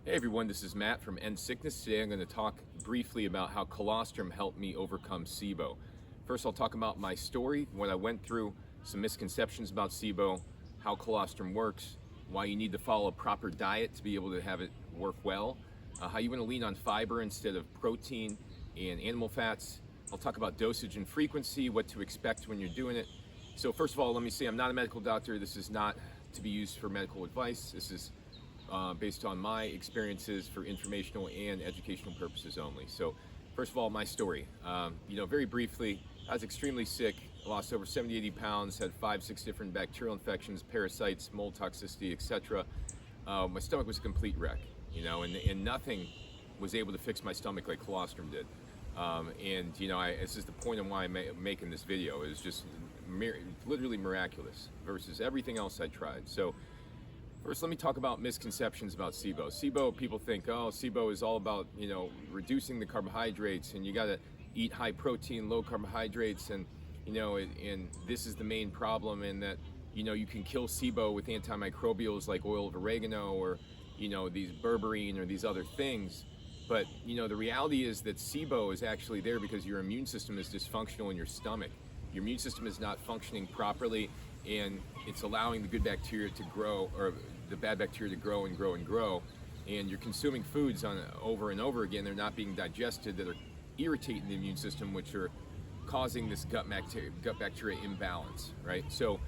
Hey everyone, this is Matt from End Sickness. Today I'm going to talk briefly about how colostrum helped me overcome SIBO. First I'll talk about my story, what I went through, some misconceptions about SIBO, how colostrum works, why you need to follow a proper diet to be able to have it work well, how you want to lean on fiber instead of protein and animal fats. I'll talk about dosage and frequency, what to expect when you're doing it. So first of all, let me say I'm not a medical doctor. This is not to be used for medical advice. This is based on my experiences for informational and educational purposes only. So first of all, my story. Very briefly, I was extremely sick, lost over 70, 80 pounds, had 5, 6 different bacterial infections, parasites, mold toxicity, etc. My stomach was a complete wreck, and nothing was able to fix my stomach like colostrum did. This is the point of why I'm making this video. It was just literally miraculous versus everything else I tried. So first, let me talk about misconceptions about SIBO. SIBO, people think, oh, SIBO is all about, reducing the carbohydrates, and you got to eat high protein, low carbohydrates, and this is the main problem in that, you can kill SIBO with antimicrobials like oil of oregano or, these berberine or these other things. But, the reality is that SIBO is actually there because your immune system is dysfunctional in your stomach. Your immune system is not functioning properly, and it's allowing the good bacteria to grow, or the bad bacteria to grow and grow and grow. And you're consuming foods over and over again. They're not being digested, that are irritating the immune system, which are causing this gut bacteria imbalance, right? So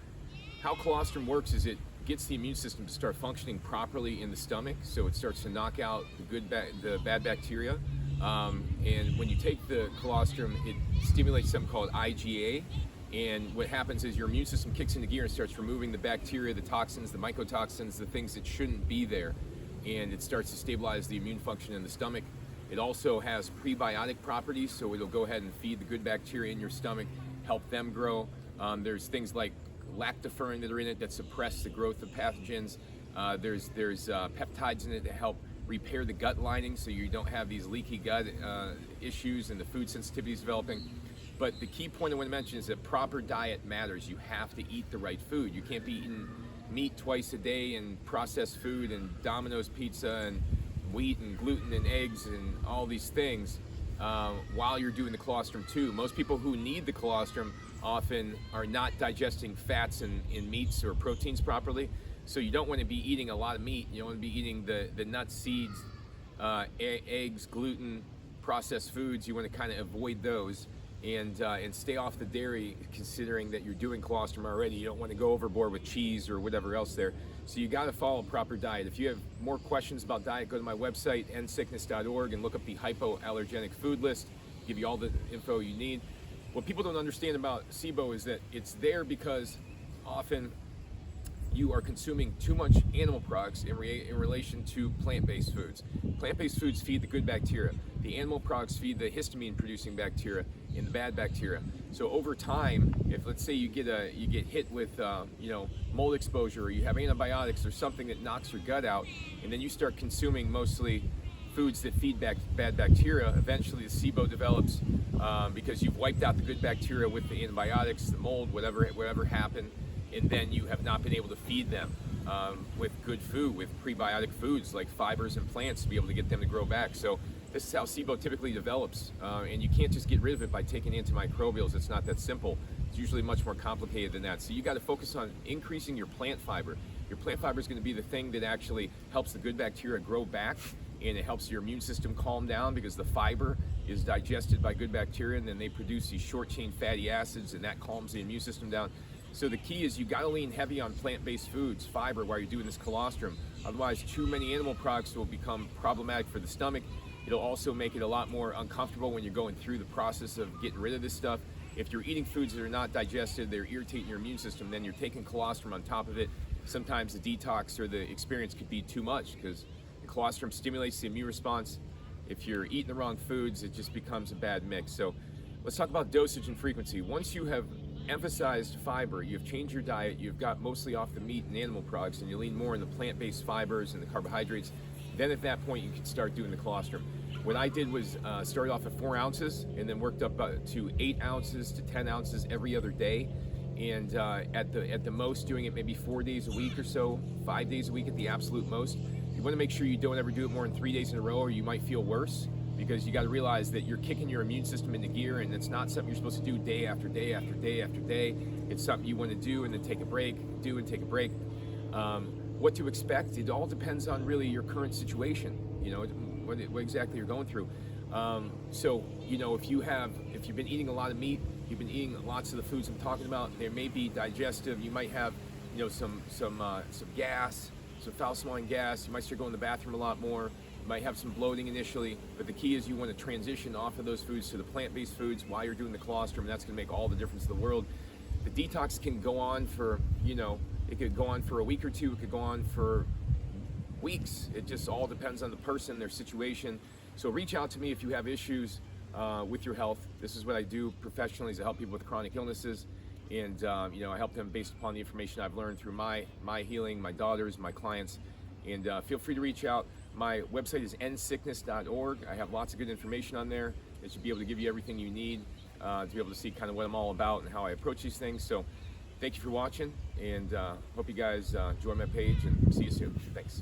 how colostrum works is it gets the immune system to start functioning properly in the stomach, so it starts to knock out the bad bacteria. And when you take the colostrum, it stimulates something called IgA. And what happens is your immune system kicks into gear and starts removing the bacteria, the toxins, the mycotoxins, the things that shouldn't be there. And it starts to stabilize the immune function in the stomach. It also has prebiotic properties, so it'll go ahead and feed the good bacteria in your stomach, help them grow. There's things like lactoferrin that are in it that suppress the growth of pathogens. There's peptides in it that help repair the gut lining so you don't have these leaky gut issues and the food sensitivities developing. But the key point I want to mention is that proper diet matters. You have to eat the right food. You can't be eating meat twice a day and processed food and Domino's pizza and wheat and gluten and eggs and all these things while you're doing the colostrum too. Most people who need the colostrum often are not digesting fats in meats or proteins properly. So you don't want to be eating a lot of meat. You don't want to be eating the nuts, seeds, eggs, gluten, processed foods. You want to kind of avoid those. And stay off the dairy, considering that you're doing colostrum already. You don't want to go overboard with cheese or whatever else there. So you got to follow a proper diet. If you have more questions about diet, go to my website, endsickness.org, and look up the hypoallergenic food list. Give you all the info you need. What people don't understand about SIBO is that it's there because often you are consuming too much animal products in relation to plant-based foods. Plant-based foods feed the good bacteria. The animal products feed the histamine-producing bacteria and the bad bacteria. So over time, if let's say you get hit with mold exposure, or you have antibiotics or something that knocks your gut out, and then you start consuming mostly foods that feed bad bacteria, eventually the SIBO develops because you've wiped out the good bacteria with the antibiotics, the mold, whatever happened, and then you have not been able to feed them with good food, with prebiotic foods like fibers and plants to be able to get them to grow back. So this is how SIBO typically develops, and you can't just get rid of it by taking antimicrobials. It's not that simple. It's usually much more complicated than that. So you got to focus on increasing your plant fiber. Your plant fiber is going to be the thing that actually helps the good bacteria grow back, and it helps your immune system calm down because the fiber is digested by good bacteria, and then they produce these short-chain fatty acids, and that calms the immune system down. So the key is you got to lean heavy on plant-based foods, fiber, while you're doing this colostrum. Otherwise, too many animal products will become problematic for the stomach. It'll also make it a lot more uncomfortable when you're going through the process of getting rid of this stuff. If you're eating foods that are not digested, they're irritating your immune system, then you're taking colostrum on top of it. Sometimes the detox or the experience could be too much because the colostrum stimulates the immune response. If you're eating the wrong foods, it just becomes a bad mix. So let's talk about dosage and frequency. Once you have emphasized fiber, you've changed your diet, you've got mostly off the meat and animal products, and you lean more on the plant-based fibers and the carbohydrates, then at that point you can start doing the colostrum. What I did was started off at 4 ounces and then worked up to 8 ounces to 10 ounces every other day. And at the most doing it maybe 4 days a week or so, 5 days a week at the absolute most. You want to make sure you don't ever do it more than 3 days in a row, or you might feel worse, because you got to realize that you're kicking your immune system into gear, and it's not something you're supposed to do day after day after day after day. It's something you want to do and then take a break, do and take a break. What to expect, it all depends on really your current situation, you know, what exactly you're going through. So, you know, if you've been eating a lot of meat, you've been eating lots of the foods I'm talking about, there may be digestive, you might have, you know, some gas, some foul-smelling gas, you might start going to the bathroom a lot more, you might have some bloating initially, but the key is you want to transition off of those foods to the plant-based foods while you're doing the colostrum, and that's going to make all the difference in the world. The detox can go on for, you know, it could go on for a week or two, it could go on for weeks. It just all depends on the person, their situation. So reach out to me if you have issues with your health. This is what I do professionally, is I help people with chronic illnesses, and you know, I help them based upon the information I've learned through my healing, my daughters, my clients. And feel free to reach out. My website is endsickness.org. I have lots of good information on there that should be able to give you everything you need to be able to see kind of what I'm all about and how I approach these things. So thank you for watching, and hope you guys join my page, and see you soon. Thanks.